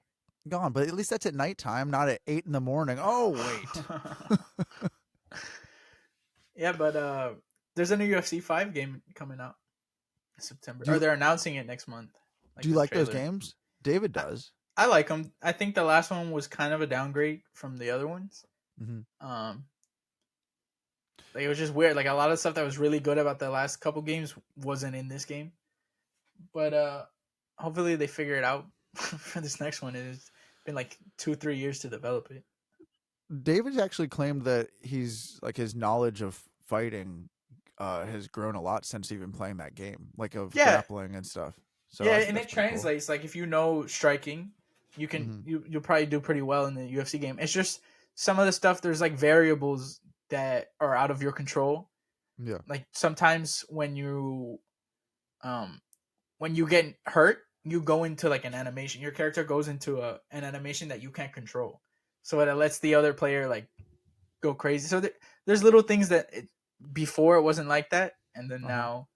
Gone. But at least that's at nighttime, not at 8 a.m. Oh wait. Yeah, but there's a new UFC 5 game coming out in September. Or they're announcing it next month. Do you like those games? David does. I like them. I think the last one was kind of a downgrade from the other ones. Mm-hmm. Like, it was just weird. Like, a lot of stuff that was really good about the last couple games wasn't in this game. But hopefully they figure it out for this next one. It's been like 2-3 years to develop it. David's actually claimed that he's like, his knowledge of fighting has grown a lot since even playing that game, like of grappling and stuff. So yeah, and it translates. Cool. Like, if you know striking, you can you'll probably do pretty well in the UFC game. It's just some of the stuff, there's like variables that are out of your control. Yeah. Like, sometimes when you get hurt, you go into like an animation. Your character goes into an animation that you can't control. So it lets the other player like go crazy. So there's little things that before it wasn't like that, and then now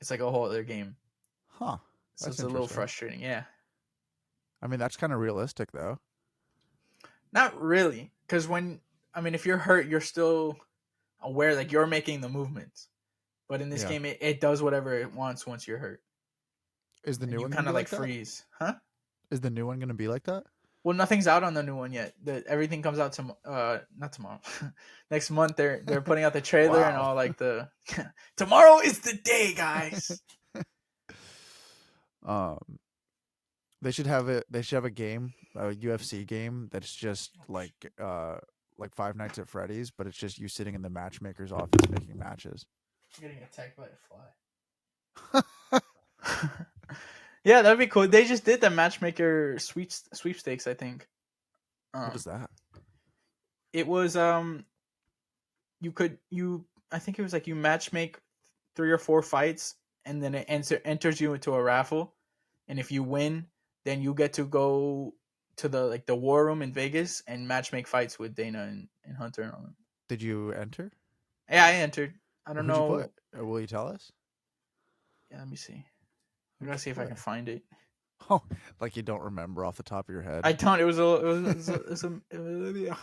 it's like a whole other game. Huh. So it's a little frustrating. Yeah. I mean, that's kind of realistic though. Not really, because if you're hurt, you're still aware, like, you're making the movements. But in this game, it does whatever it wants once you're hurt. Is the new one kind of like freeze? Huh? Is the new one going to be like that? Well, nothing's out on the new one yet. Everything comes out not tomorrow. Next month they're putting out the trailer and all, like, the tomorrow is the day, guys. They should have a game, a UFC game that's just like Five Nights at Freddy's, but it's just you sitting in the matchmaker's office making matches. I'm getting attacked by a fly. Yeah, that'd be cool. They just did the matchmaker sweepstakes, I think. What is that? It was you I think it was like you match make 3 or 4 fights, and then it enters you into a raffle, and if you win, then you get to go to the war room in Vegas and match make fights with Dana and Hunter and all them. Did you enter? Yeah, I entered. I don't Who'd you put? know. Will you tell us? Yeah, let me see. I Who'd gotta you see if I put? can find it. Oh, like you don't remember off the top of your head. I don't. Yeah.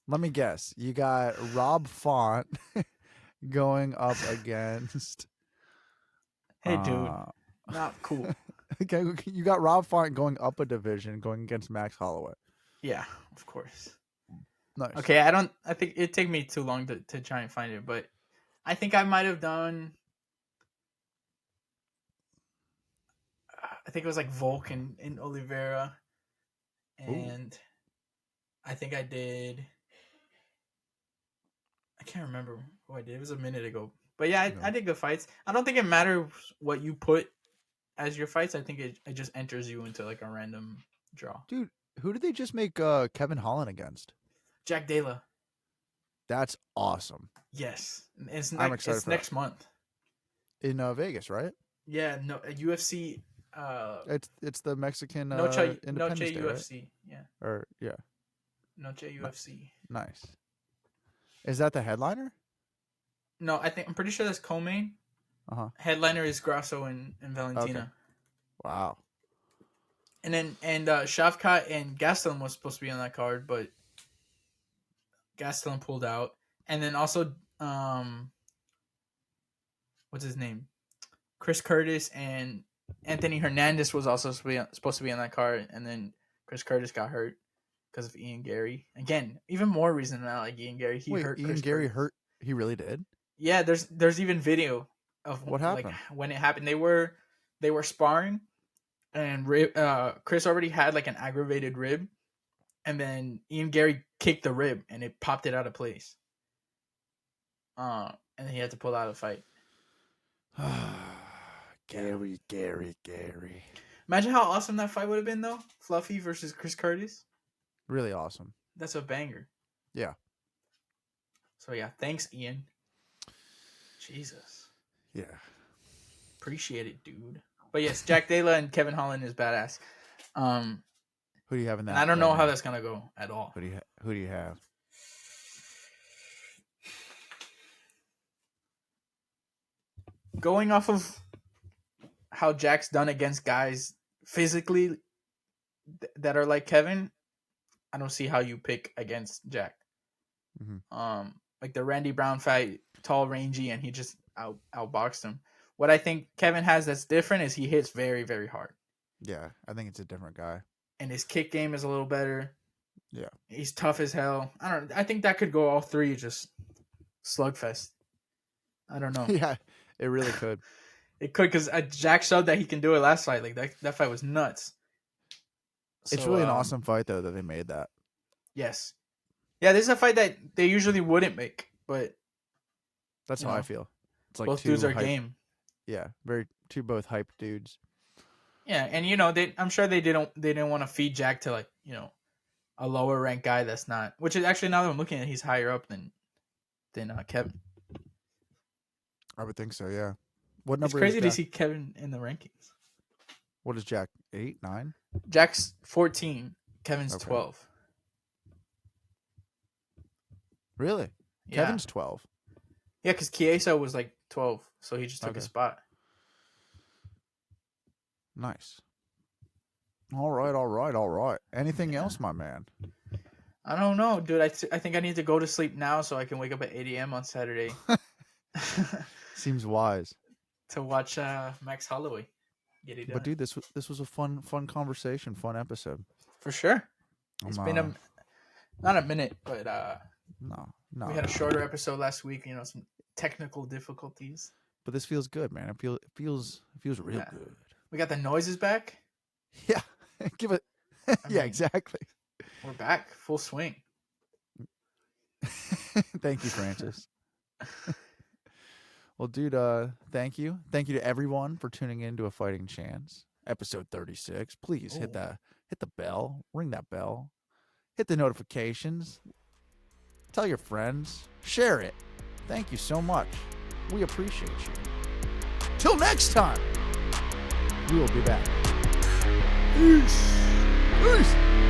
Let me guess. You got Rob Font going up against. Hey, dude, not cool. Okay, you got Rob Font going up a division, going against Max Holloway. Yeah, of course. Nice. Okay, I think it'd take me too long to try and find it, but I think I might have done. I think it was like Volk and Oliveira, and I think I did. I can't remember who I did. It was a minute ago, but yeah, I did good fights. I don't think it matters what you put as your fights. I think it just enters you into like a random draw. Dude, who did they just make Kevin Holland against? Jack Dela. That's awesome. Yes, I'm excited it's for next month in Vegas, right? Yeah, no UFC. It's the Mexican Noche Independence Day, UFC. right? Yeah, Or yeah, Noche UFC. nice. Is that the headliner? No, I'm pretty sure that's co-main. Headliner is Grasso and Valentina. Okay. Wow. And then Shavkat and Gastelum was supposed to be on that card, but Gastelum pulled out. And then also what's his name? Chris Curtis and Anthony Hernandez was also supposed to be on that card, and then Chris Curtis got hurt because of Ian Gary. Again, even more reason than I like Ian Gary. Wait, hurt Ian Chris Gary Curtis. hurt? He really did? Yeah, there's even video of what happened, like when it happened. They were sparring, and Chris already had like an aggravated rib, and then Ian Gary kicked the rib and it popped it out of place. And then he had to pull out of the fight. Gary. Imagine how awesome that fight would have been, though. Fluffy versus Chris Curtis. Really awesome. That's a banger. Yeah. So yeah, thanks, Ian. Jesus. Yeah. Appreciate it, dude. But yes, Jack Dela and Kevin Holland is badass. Who do you have in that? And I don't know how that's gonna go at all. Who do you have? Going off of how Jack's done against guys physically that are like Kevin, I don't see how you pick against Jack. Mm-hmm. Like the Randy Brown fight, tall, rangy, and he just outboxed him. What I think Kevin has that's different is he hits very, very hard. Yeah, I think it's a different guy. And his kick game is a little better. Yeah. He's tough as hell. I think that could go all three just slugfest. I don't know. Yeah, it really could. It could, because Jack showed that he can do it last fight. Like that fight was nuts. It's really an awesome fight, though, that they made that. Yes. Yeah, this is a fight that they usually wouldn't make, but that's how I feel. It's like both dudes are game. Yeah, both hyped dudes. Yeah, and I'm sure they didn't want to feed Jack to a lower ranked guy that's not. Which is actually, now that I'm looking at it, he's higher up than Kevin. I would think so. Yeah. What number? It's crazy to see Kevin in the rankings. What is Jack? 8, 9? Jack's 14. Kevin's 12. Really? Yeah. Kevin's 12. Yeah, because Chiesa was like 12, so he just took a spot. Nice. All right. Anything else, my man? I don't know, dude. I think I need to go to sleep now so I can wake up at 8 a.m. on Saturday. Seems wise. To watch Max Holloway get it done. But dude, this was a fun conversation, fun episode. For sure. It's been not a minute, but no. We had a shorter episode last week. Some technical difficulties. But this feels good, man. It feels real good. We got the noises back. Yeah, give it. Yeah, exactly. We're back, full swing. Thank you, Francis. Well, dude, thank you to everyone for tuning in to A Fighting Chance, episode 36. Please hit the bell, ring that bell, hit the notifications, tell your friends, share it. Thank you so much. We appreciate you. Till next time, we will be back. Peace. Peace.